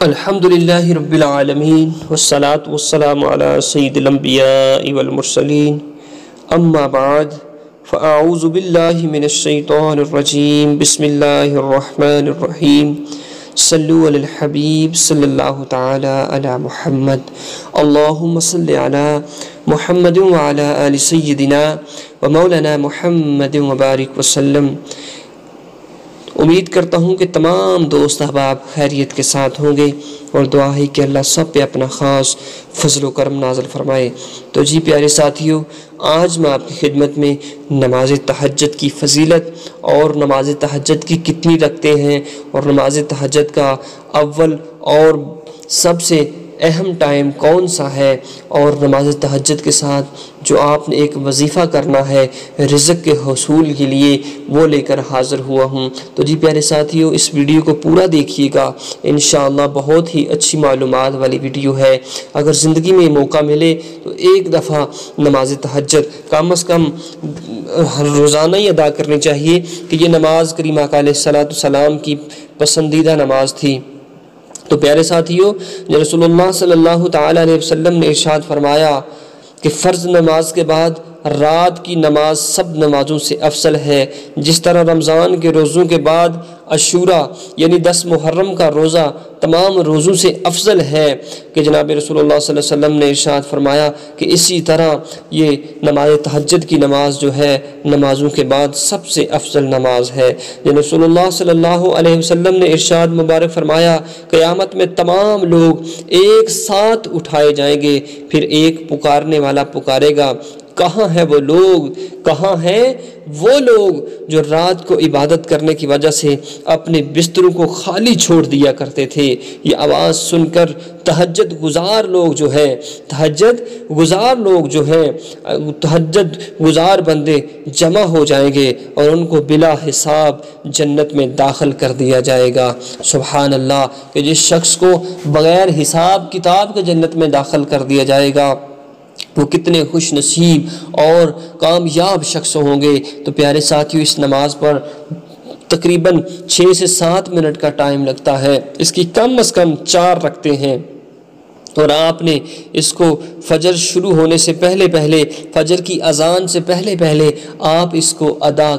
الحمدللہ رب العالمین والصلاة والسلام علی سید الانبیاء والمرسلین اما بعد فاعوذ باللہ من الشیطان الرجیم بسم اللہ الرحمن الرحیم صلو علی الحبیب صلی اللہ تعالی علی محمد اللہم صلی علی محمد وعلی آل سیدنا ومولانا محمد وبارک وسلم۔ امید کرتا ہوں کہ تمام دوست احباب خیریت کے ساتھ ہوں گے اور دعا ہے کہ اللہ سب پہ اپنا خاص فضل و کرم نازل فرمائے۔ تو جی پیارے ساتھیوں، آج میں آپ کی خدمت میں نماز تہجد کی فضیلت اور نماز تہجد کی کتنی رکھتے ہیں اور نماز تہجد کا اول اور سب سے اہم ٹائم کون سا ہے اور نماز تہجد کے ساتھ جو آپ نے ایک وظیفہ کرنا ہے رزق کے حصول کے لیے، وہ لے کر حاضر ہوا ہوں۔ تو جی پیارے ساتھیوں، اس ویڈیو کو پورا دیکھیے گا، انشاءاللہ بہت ہی اچھی معلومات والی ویڈیو ہے۔ اگر زندگی میں موقع ملے تو ایک دفعہ نماز تہجد کم از کم روزانہ ہی ادا کرنی چاہیے کہ یہ نماز کریم آقا علیہ السلام کی پسندیدہ نماز تھی۔ تو پیارے ساتھیوں، رسول اللہ صلی اللہ تعالی علیہ وسلم نے ارشاد فرمایا کہ فرض نماز کے بعد رات کی نماز سب نمازوں سے افضل ہے، جس طرح رمضان کے روزوں کے بعد عاشوراء یعنی 10 محرم کا روزہ تمام روزوں سے افضل ہے، کہ جناب رسول اللہ صلی اللہ علیہ وسلم نے ارشاد فرمایا کہ اسی طرح یہ نماز تہجد کی نماز جو ہے نمازوں کے بعد سب سے افضل نماز ہے۔ رسول اللہ صلی اللہ علیہ وسلم نے ارشاد مبارک فرمایا، قیامت میں تمام لوگ ایک ساتھ اٹھائے جائیں گے، پھر ایک پکارنے والا پکارے گا، کہاں ہیں وہ لوگ، کہاں ہیں وہ لوگ جو رات کو عبادت کرنے کی وجہ سے اپنے بستروں کو خالی چھوڑ دیا کرتے تھے۔ یہ آواز سن کر تہجد گزار لوگ جو ہیں تہجد گزار بندے جمع ہو جائیں گے اور ان کو بلا حساب جنت میں داخل کر دیا جائے گا۔ سبحان اللہ، کہ جس شخص کو بغیر حساب کتاب کے جنت میں داخل کر دیا جائے گا وہ کتنے خوش نصیب اور کامیاب شخص ہوں گے۔ تو پیارے ساتھیوں، اس نماز پر تقریباً 6 سے 7 منٹ کا ٹائم لگتا ہے، اس کی کم از کم 4 رکھتے ہیں، اور آپ نے اس کو فجر شروع ہونے سے پہلے فجر کی اذان سے پہلے آپ اس کو ادا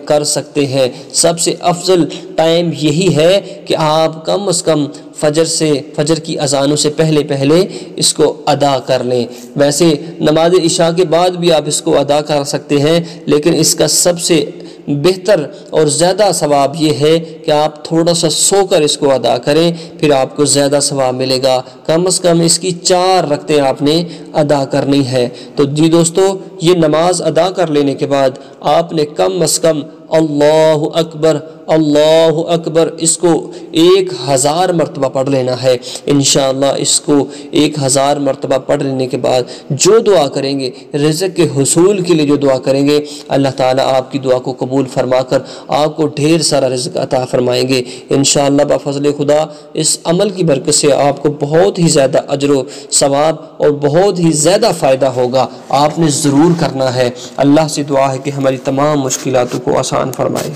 کر سکتے ہیں۔ سب سے افضل ٹائم یہی ہے کہ آپ کم از کم فجر کی اذانوں سے پہلے اس کو ادا کر لیں۔ ویسے نماز عشاء کے بعد بھی آپ اس کو ادا کر سکتے ہیں، لیکن اس کا سب سے بہتر اور زیادہ ثواب یہ ہے کہ آپ تھوڑا سا سو کر اس کو ادا کریں، پھر آپ کو زیادہ ثواب ملے گا۔ کم از کم اس کی 4 رکعتیں آپ نے ادا کرنی ہے۔ تو جی دوستو، یہ نماز ادا کر لینے کے بعد آپ نے کم از کم اللہ اکبر اللہ اکبر اس کو 1000 مرتبہ پڑھ لینا ہے۔ انشاءاللہ اس کو 1000 مرتبہ پڑھ لینے کے بعد جو دعا کریں گے، رزق کے حصول کے لیے جو دعا کریں گے، اللہ تعالیٰ آپ کی دعا کو قبول فرما کر آپ کو ڈھیر سارا رزق عطا فرمائیں گے۔ انشاءاللہ بفضل خدا اس عمل کی برکت سے آپ کو بہت ہی زیادہ اجر و ثواب اور بہت ہی زیادہ فائدہ ہوگا۔ آپ نے ضرور کرنا ہے۔ اللہ سے دعا ہے کہ ہماری تمام مشکلاتوں کو آسان فرمائے۔